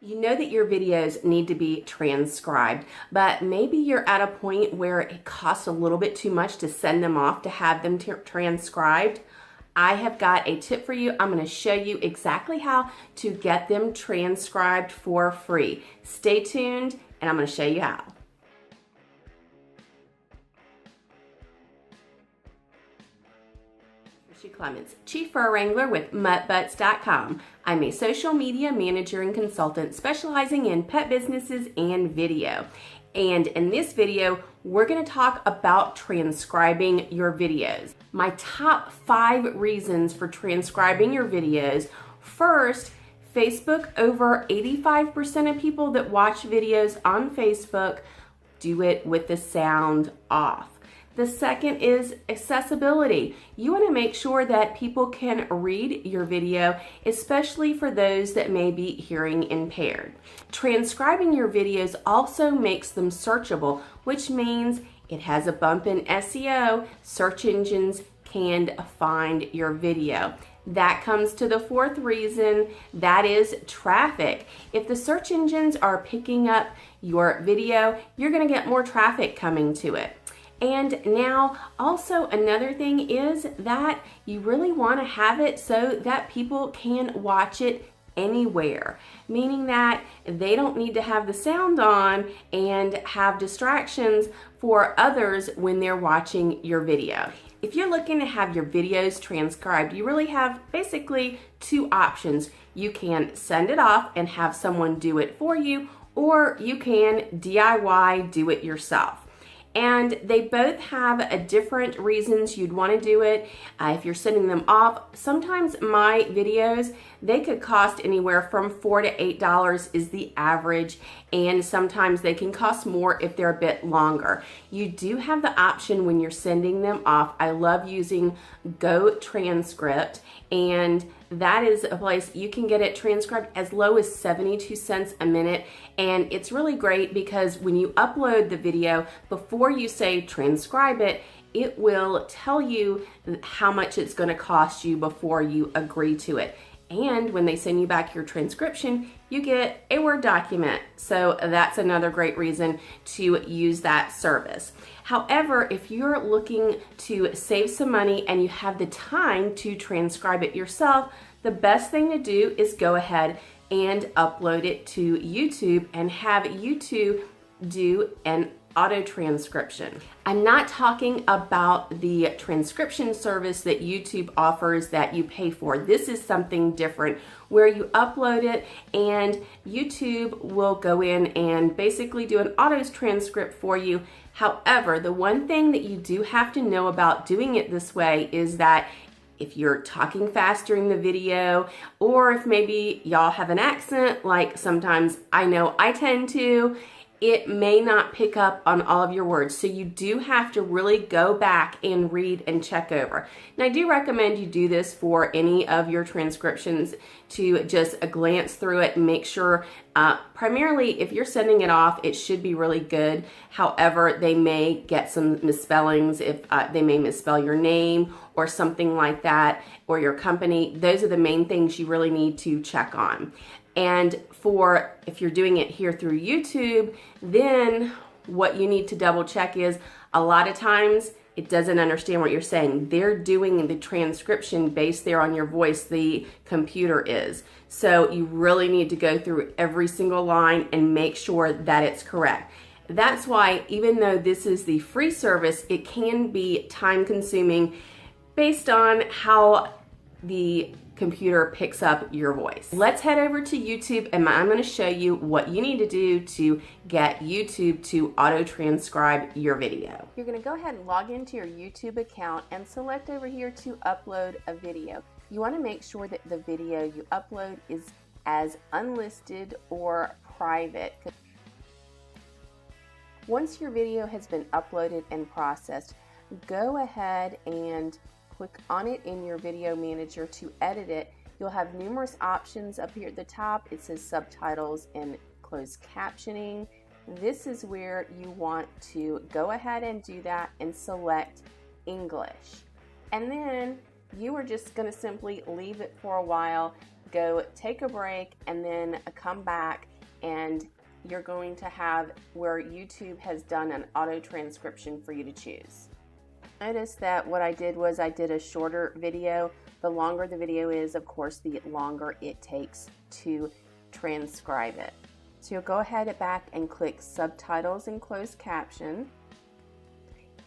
You know that your videos need to be transcribed, but maybe you're at a point where it costs a little bit too much to send them off to have them transcribed. I have got a tip for you. I'm going to show you exactly how to get them transcribed for free. Stay tuned, and I'm going to show you how. Clements, Chief Fur Wrangler with MuttButs.com. I'm a social media manager and consultant specializing in pet businesses and video. And in this video, we're going to talk about transcribing your videos. My top 5 reasons for transcribing your videos. First, Facebook, over 85% of people that watch videos on Facebook do it with the sound off. The second is accessibility. You want to make sure that people can read your video, especially for those that may be hearing impaired. Transcribing your videos also makes them searchable, which means it has a bump in SEO. Search engines can find your video. That comes to the 4th reason, that is traffic. If the search engines are picking up your video, you're going to get more traffic coming to it. And now also another thing is that you really want to have it so that people can watch it anywhere, meaning that they don't need to have the sound on and have distractions for others when they're watching your video. If you're looking to have your videos transcribed, you really have basically 2 options. You can send it off and have someone do it for you, or you can DIY, do it yourself. And they both have a different reasons you'd want to do it. If you're sending them off, sometimes my videos, they could cost anywhere from $4 to $8 is the average, and sometimes they can cost more if they're a bit longer. You do have the option when you're sending them off. I love using Go Transcript, and that is a place you can get it transcribed as low as 72 cents a minute. And it's really great because when you upload the video, before you say transcribe it, it will tell you how much it's going to cost you before you agree to it. And when they send you back your transcription, you get a Word document. So that's another great reason to use that service. However, if you're looking to save some money and you have the time to transcribe it yourself, the best thing to do is go ahead and upload it to YouTube and have YouTube do an auto transcription. I'm not talking about the transcription service that YouTube offers that you pay for. This is something different where you upload it and YouTube will go in and basically do an auto transcript for you. However, the one thing that you do have to know about doing it this way is that if you're talking fast during the video, or if maybe y'all have an accent, like sometimes I know I tend to, it may not pick up on all of your words. So you do have to really go back and read and check over. And I do recommend you do this for any of your transcriptions, to just glance through it and make sure, primarily if you're sending it off, it should be really good. However, they may get some misspellings, if they may misspell your name or something like that, or your company. Those are the main things you really need to check on. And for if you're doing it here through YouTube, then what you need to double check is a lot of times it doesn't understand what you're saying. They're doing the transcription based there on your voice, the computer is. So you really need to go through every single line and make sure that it's correct. That's why even though this is the free service, it can be time consuming based on how the computer picks up your voice. Let's head over to YouTube and I'm going to show you what you need to do to get YouTube to auto transcribe your video. You're going to go ahead and log into your YouTube account and select over here to upload a video. You want to make sure that the video you upload is as unlisted or private. Once your video has been uploaded and processed, go ahead and click on it in your video manager to edit it. You'll have numerous options up here at the top. It says subtitles and closed captioning. This is where you want to go ahead and do that and select English. And then you are just going to simply leave it for a while, go take a break, and then come back and you're going to have where YouTube has done an auto transcription for you to choose. Notice that what I did was I did a shorter video. The longer the video is, of course, the longer it takes to transcribe it. So you'll go ahead and back and click Subtitles and Closed Caption.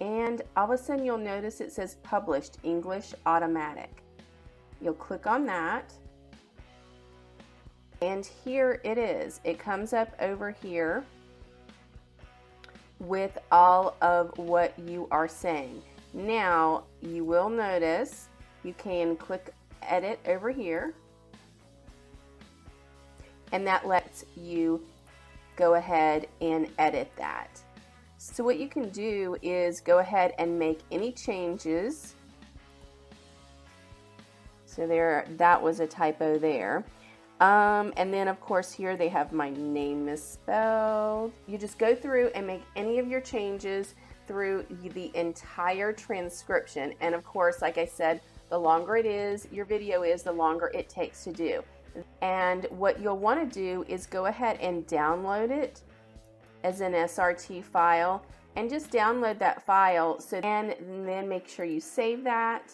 And all of a sudden you'll notice it says Published English Automatic. You'll click on that. And here it is. It comes up over here with all of what you are saying. Now, you will notice you can click Edit over here, and that lets you go ahead and edit that. So what you can do is go ahead and make any changes. So there, that was a typo there. And then of course here they have my name misspelled. You just go through and make any of your changes through the entire transcription. And of course, like I said, the longer it is, your video is, the longer it takes to do. And what you'll want to do is go ahead and download it as an SRT file, and just download that file. So and then make sure you save that.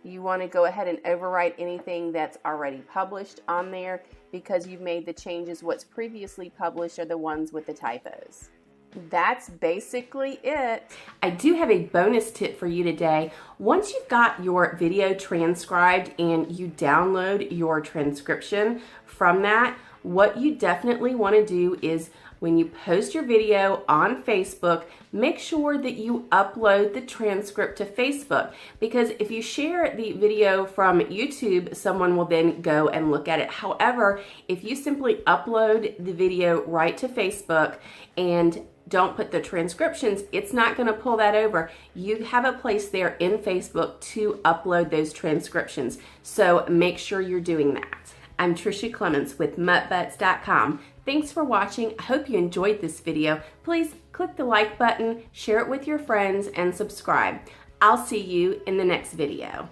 You want to go ahead and overwrite anything that's already published on there, because you've made the changes. What's previously published are the ones with the typos. That's basically it. I do have a bonus tip for you today. Once you've got your video transcribed and you download your transcription from that, what you definitely want to do is when you post your video on Facebook, make sure that you upload the transcript to Facebook, because if you share the video from YouTube, someone will then go and look at it. However, if you simply upload the video right to Facebook and don't put the transcriptions, it's not going to pull that over. You have a place there in Facebook to upload those transcriptions. So make sure you're doing that. I'm Trisha Clements with MuttButs.com. Thanks for watching. I hope you enjoyed this video. Please click the like button, share it with your friends, and subscribe. I'll see you in the next video.